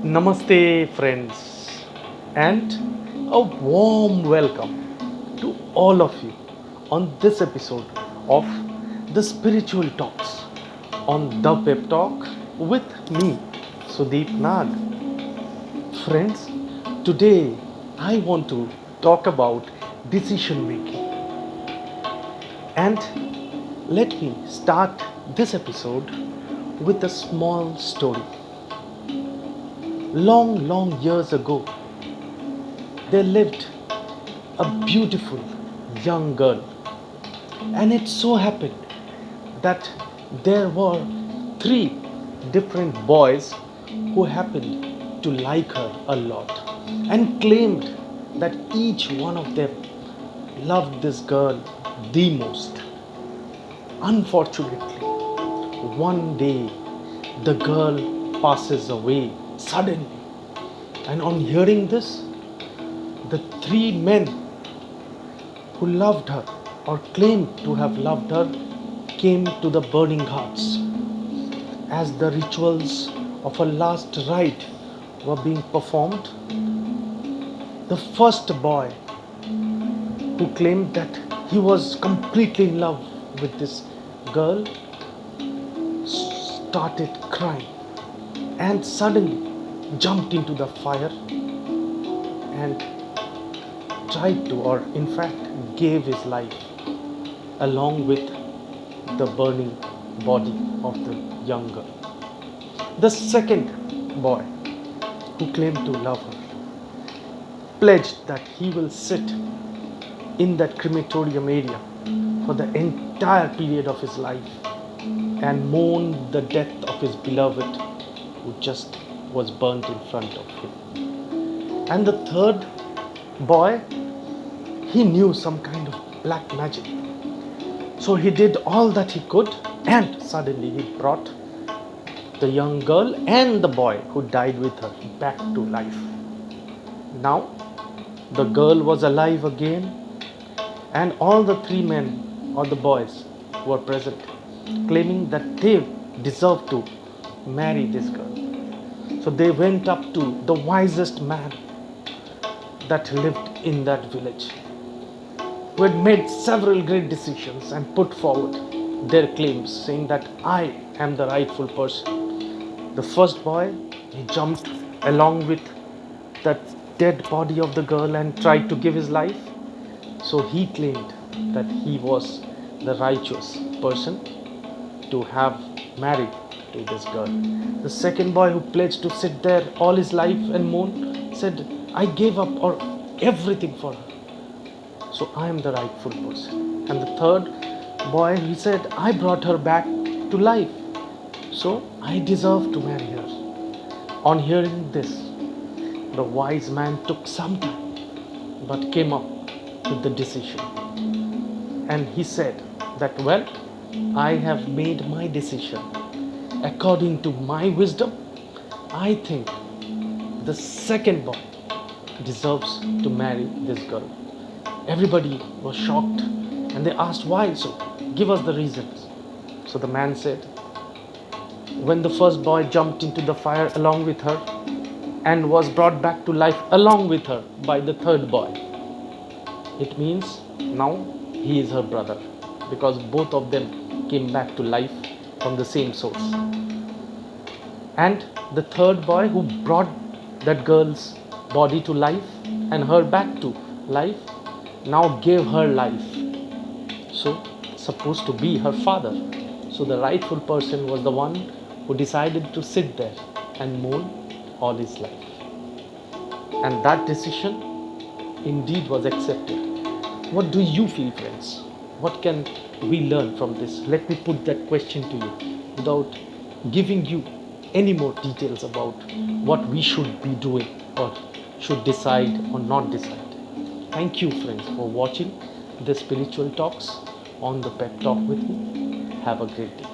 Namaste, friends, and a warm welcome to all of you on this episode of the Spiritual Talks on the Pep Talk with me, Sudeep Nag. Friends, today I want to talk about decision making, and let me start this episode with a small story. Long, long years ago, there lived a beautiful young girl, and it so happened that there were three different boys who happened to like her a lot and claimed that each one of them loved this girl the most. Unfortunately, one day the girl passes away suddenly, and on hearing this, the three men who loved her or claimed to have loved her came to the burning ghats. As the rituals of a last rite were being performed, the first boy who claimed that he was completely in love with this girl started crying and suddenly jumped into the fire and tried to, or in fact, gave his life along with the burning body of the young girl. The second boy who claimed to love her pledged that he will sit in that crematorium area for the entire period of his life and mourn the death of his beloved who just was burnt in front of him. And the third boy, he knew some kind of black magic. So he did all that he could, and suddenly he brought the young girl and the boy who died with her back to life. Now, the girl was alive again, and all the three men or the boys were present, claiming that they deserved to marry this girl. So they went up to the wisest man that lived in that village, who had made several great decisions and put forward their claims, saying that I am the rightful person. The first boy, he jumped along with that dead body of the girl and tried to give his life. So he claimed that he was the righteous person to have married to this girl. The second boy, who pledged to sit there all his life and mourn, said, I gave up or everything for her, so I am the rightful person. And the third boy, he said, I brought her back to life, so I deserve to marry her. On hearing this, the wise man took some time but came up with the decision. And he said that, well, I have made my decision. According to my wisdom, I think the second boy deserves to marry this girl. Everybody was shocked and they asked, why so? Give us the reasons. So the man said, when the first boy jumped into the fire along with her and was brought back to life along with her by the third boy, it means now he is her brother, because both of them came back to life from the same source. And the third boy who brought that girl's body to life and her back to life now gave her life, so supposed to be her father. So the rightful person was the one who decided to sit there and mourn all his life. And that decision indeed was accepted. What do you feel, friends? What can we learn from this? Let me put that question to you without giving you any more details about what we should be doing or should decide or not decide. Thank you, friends, for watching the Spiritual Talks on the Pep Talk with me. Have a great day.